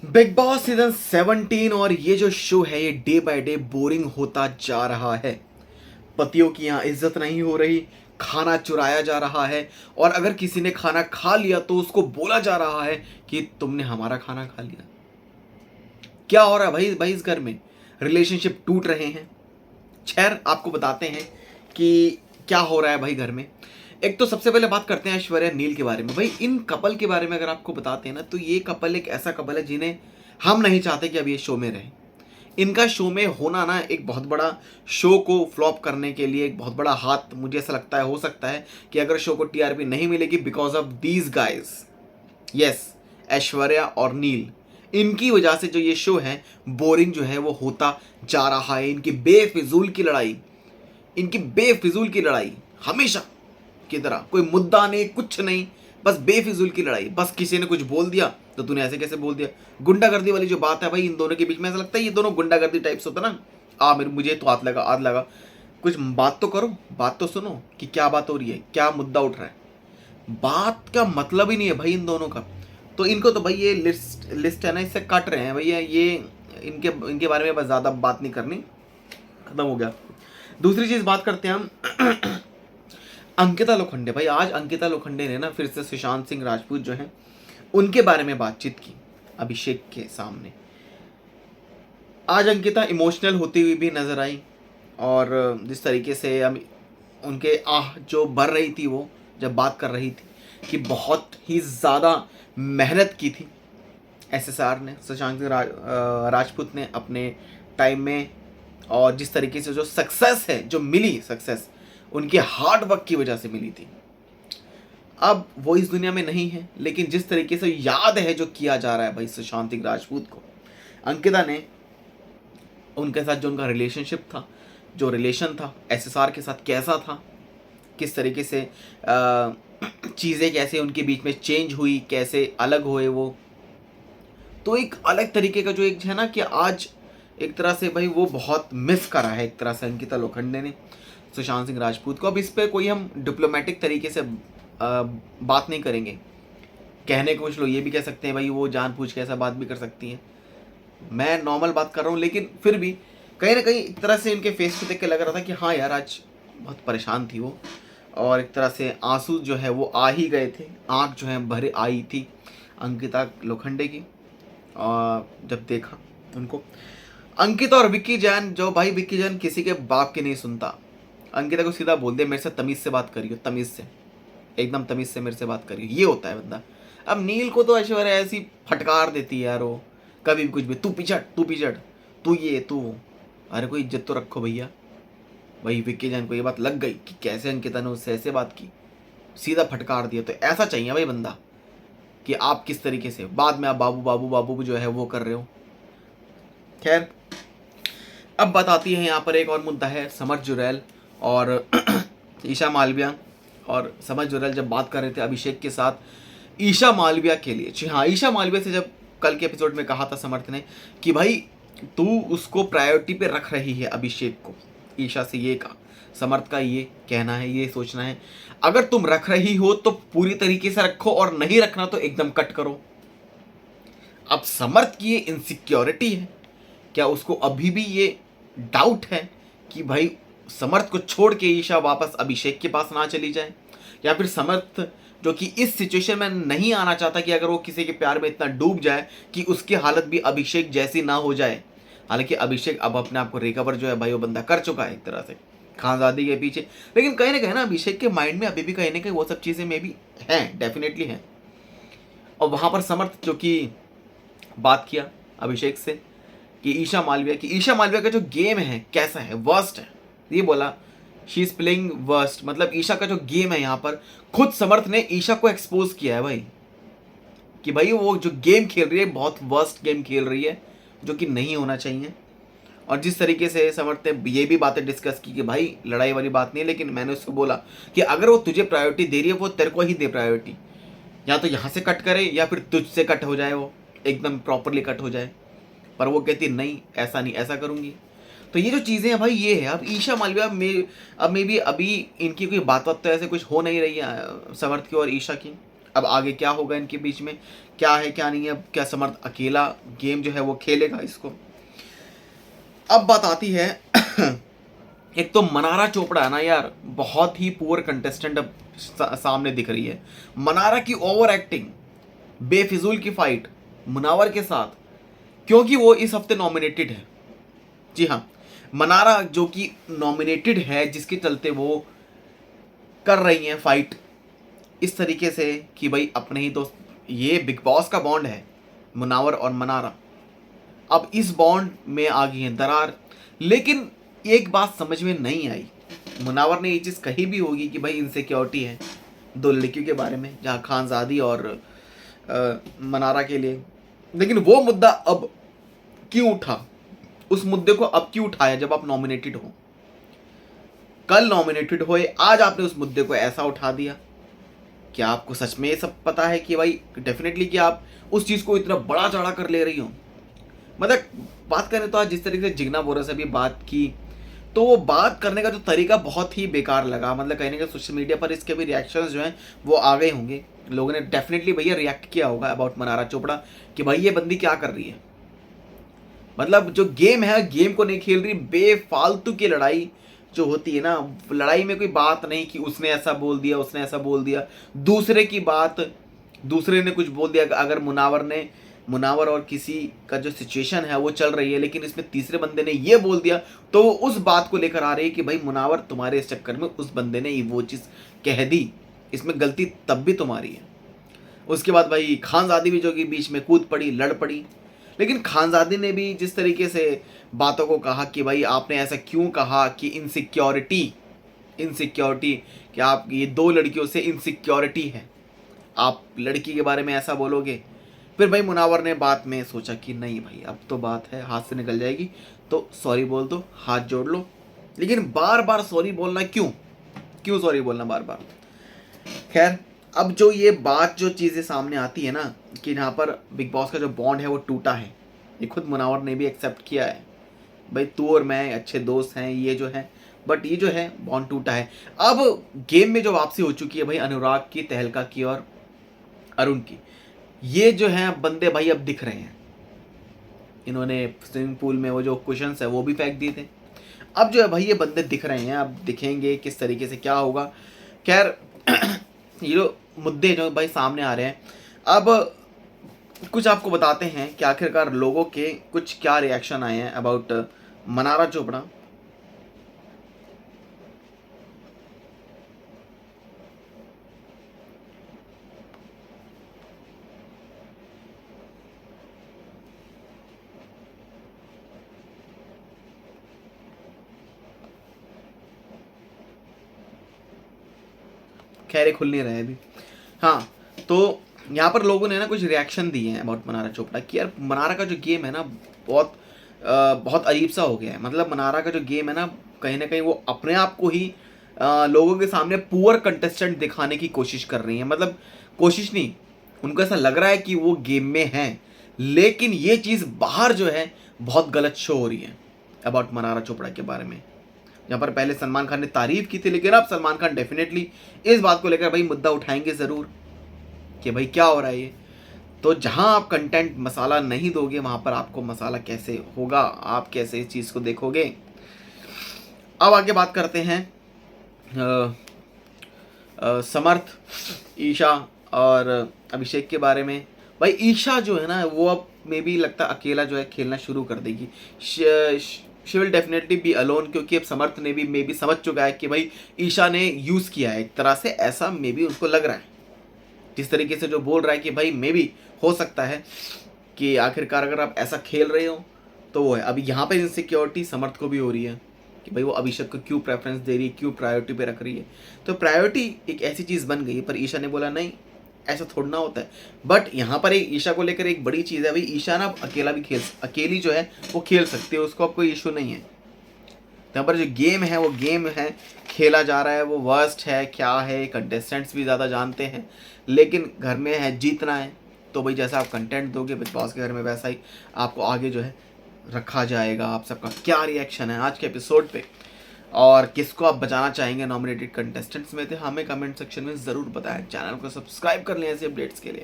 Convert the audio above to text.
Big boss season 17 और ये जो शो है ये डे बाय डे बोरिंग होता जा रहा है। पतियों की यहाँ इज्जत नहीं हो रही, खाना चुराया जा रहा है और अगर किसी ने खाना खा लिया तो उसको बोला जा रहा है कि तुमने हमारा खाना खा लिया। क्या हो रहा है भाई भाई इस घर में? रिलेशनशिप टूट रहे हैं। खैर आपको बताते हैं कि क्या हो रहा है भाई घर में। एक तो सबसे पहले बात करते हैं ऐश्वर्या नील के बारे में। भाई इन कपल के बारे में अगर आपको बताते हैं ना तो ये कपल एक ऐसा कपल है जिन्हें हम नहीं चाहते कि अब ये शो में रहे। इनका शो में होना ना एक बहुत बड़ा शो को फ्लॉप करने के लिए एक बहुत बड़ा हाथ मुझे ऐसा लगता है हो सकता है कि अगर शो को टीआरपी नहीं मिलेगी because of these guys, yes, Aishwarya और नील, इनकी वजह से जो ये शो है बोरिंग जो है वो होता जा रहा है। इनकी बेफिजूल की लड़ाई हमेशा की तरह, कोई मुद्दा नहीं कुछ नहीं, बस बेफिजूल की लड़ाई। बस किसी ने कुछ बोल दिया तो तूने ऐसे कैसे बोल दिया। गुंडागर्दी वाली जो बात है भाई इन दोनों के बीच में, ऐसा लगता है ये दोनों गुंडागर्दी टाइप्स होता ना। मेरे मुझे तो हाथ लगा हाथ लगा। कुछ बात तो करो, बात तो सुनो कि क्या बात हो रही है, क्या मुद्दा उठ रहा है। बात का मतलब ही नहीं है भाई इन दोनों का। तो इनको तो भाई ये लिस्ट है ना, इससे काट रहे हैं भैया ये। इनके इनके बारे में बस ज़्यादा बात नहीं करनी, खत्म हो गया। दूसरी चीज़ बात करते हैं हम अंकिता लोखंडे। भाई आज अंकिता लोखंडे ने ना फिर से सुशांत सिंह राजपूत जो हैं उनके बारे में बातचीत की अभिषेक के सामने। आज अंकिता इमोशनल होती हुई भी नजर आई और जिस तरीके से हम उनके जो भर रही थी वो जब बात कर रही थी कि बहुत ही ज़्यादा मेहनत की थी एसएसआर ने, सुशांत सिंह राजपूत ने अपने टाइम में, और जिस तरीके से जो सक्सेस है जो मिली सक्सेस उनके हार्ड वर्क की वजह से मिली थी। अब वो इस दुनिया में नहीं है, लेकिन जिस तरीके से याद है जो किया जा रहा है भाई सुशांत सिंह राजपूत को, अंकिता ने उनके साथ जो उनका रिलेशनशिप था, जो रिलेशन था एसएसआर के साथ कैसा था, किस तरीके से चीज़ें कैसे उनके बीच में चेंज हुई, कैसे अलग हुए वो, तो एक अलग तरीके का जो एक है ना कि आज एक तरह से भाई वो बहुत मिस करा है एक तरह से अंकिता लोखंडे ने सुशांत सिंह राजपूत को। अब इस पर कोई हम डिप्लोमेटिक तरीके से बात नहीं करेंगे। कहने को कुछ लोग ये भी कह सकते हैं भाई वो जानबूझ के ऐसा बात भी कर सकती हैं, मैं नॉर्मल बात कर रहा हूँ, लेकिन फिर भी कहीं ना कहीं एक तरह से इनके फेस पे देख के लग रहा था कि हाँ यार आज बहुत परेशान थी वो, और एक तरह से आंसू जो है वो आ ही गए थे, आँख जो है भरे आई थी अंकिता लोखंडे की। और जब देखा उनको, अंकिता और विक्की जैन, जो भाई विक्की जैन किसी के बाप की नहीं सुनता, अंकिता को सीधा बोल दे मेरे से तमीज़ से बात करियो, तमीज़ से, एकदम तमीज़ से मेरे से बात करियो, ये होता है बंदा। अब नील को तो ऐश्वर्या ऐसी फटकार देती है यार, वो कभी भी कुछ भी, तू पिछड़ तू पिछड़, तू ये तू वो। अरे कोई इज्जत तो रखो भैया। भाई विक्की जैन को ये बात लग गई कि कैसे अंकिता ने उससे ऐसे बात की, सीधा फटकार दिया। तो ऐसा चाहिए भाई बंदा कि आप किस तरीके से बाद में आप बाबू बाबू बाबू जो है वो कर रहे हो। खैर अब बात आती है यहाँ पर एक और मुद्दा है समर जुरैल और ईशा मालविया। और समर जुरैल जब बात कर रहे थे अभिषेक के साथ ईशा मालविया के लिए, जी हाँ, ईशा मालविया से जब कल के एपिसोड में कहा था समर्थ ने कि भाई तू उसको प्रायोरिटी पे रख रही है अभिषेक को, ईशा से ये कहा। समर्थ का ये कहना है, ये सोचना है, अगर तुम रख रही हो तो पूरी तरीके से रखो और नहीं रखना तो एकदम कट करो। अब समर्थ की ये इनसिक्योरिटी है, क्या उसको अभी भी ये डाउट है कि भाई समर्थ को छोड़ के ईशा वापस अभिषेक के पास ना चली जाए, या फिर समर्थ जो कि इस सिचुएशन में नहीं आना चाहता कि अगर वो किसी के प्यार में इतना डूब जाए कि उसकी हालत भी अभिषेक जैसी ना हो जाए। हालांकि अभिषेक अब अपने आप को रिकवर जो है भाई वो बंदा कर चुका है एक तरह से खानजादी के पीछे, लेकिन कहीं ना कहीं ना अभिषेक के माइंड में अभी भी कहीं ना कहीं वो सब चीज़ें में भी हैं, डेफिनेटली हैं। और वहाँ पर समर्थ जो कि बात किया अभिषेक से कि ईशा मालविया का जो गेम है कैसा है, वर्स्ट है, ये बोला शी इज प्लेइंग वर्स्ट। मतलब ईशा का जो गेम है यहाँ पर खुद समर्थ ने ईशा को एक्सपोज किया है भाई कि भाई वो जो गेम खेल रही है बहुत वर्स्ट गेम खेल रही है, जो कि नहीं होना चाहिए। और जिस तरीके से समर्थ ने ये भी बातें डिस्कस की कि भाई लड़ाई वाली बात नहीं है, लेकिन मैंने उसको बोला कि अगर वो तुझे प्रायोरिटी दे रही है वो तेरे को ही दे प्रायोरिटी, या तो यहाँ से कट करे या फिर तुझसे कट हो जाए, वो एकदम प्रॉपरली कट हो जाए। पर वो कहती नहीं ऐसा नहीं, ऐसा करूँगी। तो ये जो चीज़ें हैं भाई ये है। अब ईशा मालविया में अब मे भी अभी इनकी कोई बात तो ऐसे कुछ हो नहीं रही है समर्थ की और ईशा की। अब आगे क्या होगा इनके बीच में, क्या है क्या नहीं है, क्या समर्थ अकेला गेम जो है वो खेलेगा इसको। अब बात आती है एक तो मनारा चोपड़ा है ना यार, बहुत ही पुअर कंटेस्टेंट अब सामने दिख रही है। मनारा की ओवर एक्टिंग, बेफिजूल की फाइट मुनावर के साथ, क्योंकि वो इस हफ्ते नॉमिनेटेड है। जी हाँ, मनारा जो कि नॉमिनेटेड है, जिसके चलते वो कर रही हैं फाइट इस तरीके से कि भाई अपने ही दोस्त, ये बिग बॉस का बॉन्ड है मुनावर और मनारा, अब इस बॉन्ड में आ गई है दरार। लेकिन एक बात समझ में नहीं आई, मुनावर ने ये चीज़ कही भी होगी कि भाई इनसिक्योरिटी है दो लड़कियों के बारे में, जहाँ खानजादी और मनारा के लिए, लेकिन वो मुद्दा अब क्यों उठा, उस मुद्दे को अब क्यों उठाया जब आप नॉमिनेटेड हो? कल नॉमिनेटेड होए, आज आपने उस मुद्दे को ऐसा उठा दिया। क्या आपको सच में ये सब पता है कि भाई डेफिनेटली कि आप उस चीज़ को इतना बड़ा चढ़ा कर ले रही हो? मतलब बात करें तो आज जिस तरीके से जिग्ना बोरा से भी बात की, तो वो बात करने का जो तरीका बहुत ही बेकार लगा। मतलब कहीं ना कहीं सोशल मीडिया पर इसके भी रिएक्शंस जो हैं वो आ गए होंगे, लोगों ने डेफिनेटली भैया रिएक्ट किया होगा अबाउट मनारा चोपड़ा कि भाई ये बंदी क्या कर रही है। मतलब जो गेम है, गेम को नहीं खेल रही, बेफालतू की लड़ाई जो होती है ना, लड़ाई में कोई बात नहीं कि उसने ऐसा बोल दिया, उसने ऐसा बोल दिया, दूसरे की बात, दूसरे ने कुछ बोल दिया। अगर मुनावर और किसी का जो सिचुएशन है वो चल रही है, लेकिन इसमें तीसरे बंदे ने ये बोल दिया, तो वो उस बात को लेकर आ रही है कि भाई मुनावर तुम्हारे इस चक्कर में उस बंदे ने वो चीज़ कह दी, इसमें गलती तब भी तुम्हारी है। उसके बाद भाई खानजादी भी जो कि बीच में कूद पड़ी, लड़ पड़ी। लेकिन खानजादी ने भी जिस तरीके से बातों को कहा कि भाई आपने ऐसा क्यों कहा कि इनसिक्योरिटी कि आप ये दो लड़कियों से इनसिक्योरिटी है, आप लड़की के बारे में ऐसा बोलोगे। फिर भाई मुनावर ने बाद में सोचा कि नहीं भाई अब तो बात है हाथ से निकल जाएगी, तो सॉरी बोल दो, हाथ जोड़ लो। लेकिन बार बार सॉरी बोलना क्यों सॉरी बोलना बार बार? खैर, अब जो ये बात जो चीज़ें सामने आती है ना कि यहाँ पर बिग बॉस का जो बॉन्ड है वो टूटा है, ये खुद मुनावर ने भी एक्सेप्ट किया है। भाई तू और मैं अच्छे दोस्त हैं ये जो है, बट ये जो है बॉन्ड टूटा है। अब गेम में जो वापसी हो चुकी है भाई अनुराग की, तहलका की और अरुण की, ये जो है बंदे भाई अब दिख रहे हैं। इन्होंने स्विमिंग पूल में वो जो कुशन्स है वो भी फेंक दिए थे। अब जो है भाई ये बंदे दिख रहे हैं, अब दिखेंगे किस तरीके से क्या होगा। खैर ये जो मुद्दे जो भाई सामने आ रहे हैं, अब कुछ आपको बताते हैं कि आखिरकार लोगों के कुछ क्या रिएक्शन आए हैं अबाउट मनारा चोपड़ा। खैर खुल नहीं रहे अभी। हाँ, तो यहाँ पर लोगों ने ना कुछ रिएक्शन दिए हैं अबाउट मनारा चोपड़ा कि यार मनारा का जो गेम है ना बहुत अजीब सा हो गया है। मतलब मनारा का जो गेम है ना, कहीं ना कहीं वो अपने आप को ही लोगों के सामने पुअर कंटेस्टेंट दिखाने की कोशिश कर रही है। मतलब कोशिश नहीं, उनको ऐसा लग रहा है कि वो गेम में हैं, लेकिन ये चीज़ बाहर जो है बहुत गलत शो हो रही है अबाउट मनारा चोपड़ा के बारे में। यहाँ पर पहले सलमान खान ने तारीफ की थी, लेकिन अब सलमान खान डेफिनेटली इस बात को लेकर भाई मुद्दा उठाएंगे ज़रूर कि भाई क्या हो रहा है ये। तो जहाँ आप कंटेंट मसाला नहीं दोगे, वहाँ पर आपको मसाला कैसे होगा, आप कैसे इस चीज़ को देखोगे। अब आगे बात करते हैं समर्थ, ईशा और अभिषेक के बारे में। भाई ईशा जो है ना वो अब मे भी लगता है अकेला जो है खेलना शुरू कर देगी। She will definitely be alone, क्योंकि अब समर्थ ने भी मे बी समझ चुका है कि भाई ईशा ने यूज़ किया है एक तरह से, ऐसा मे बी उनको लग रहा है। जिस तरीके से जो बोल रहा है कि भाई मे बी हो सकता है कि आखिरकार अगर आप ऐसा खेल रहे हो तो वो है। अभी यहाँ पे इनसिक्योरिटी समर्थ को भी हो रही है कि भाई वो अभिषेक को क्यों प्रेफरेंस दे रही है, क्यों प्रायोरिटी पे रख रही है। तो प्रायोरिटी एक ऐसी चीज़ बन गई, पर ईशा ने बोला नहीं ऐसा थोड़ा ना होता है। बट यहाँ पर एक ईशा को लेकर एक बड़ी चीज़ है, भाई ईशा ना अकेला भी अकेली जो है वो खेल सकती है, उसको अब कोई इशू नहीं है। यहाँ पर जो गेम है वो गेम है, खेला जा रहा है, वो वर्स्ट है क्या है, कंटेस्टेंट्स भी ज़्यादा जानते हैं, लेकिन घर में है जीतना है। तो भाई जैसा आप कंटेंट दोगे बिग बॉस के घर में, वैसा ही आपको आगे जो है रखा जाएगा। आप सबका क्या रिएक्शन है आज के एपिसोड पे, और किसको आप बचाना चाहेंगे नॉमिनेटेड कंटेस्टेंट्स में थे, हमें कमेंट सेक्शन में ज़रूर बताएं। चैनल को सब्सक्राइब कर लें ऐसे अपडेट्स के लिए।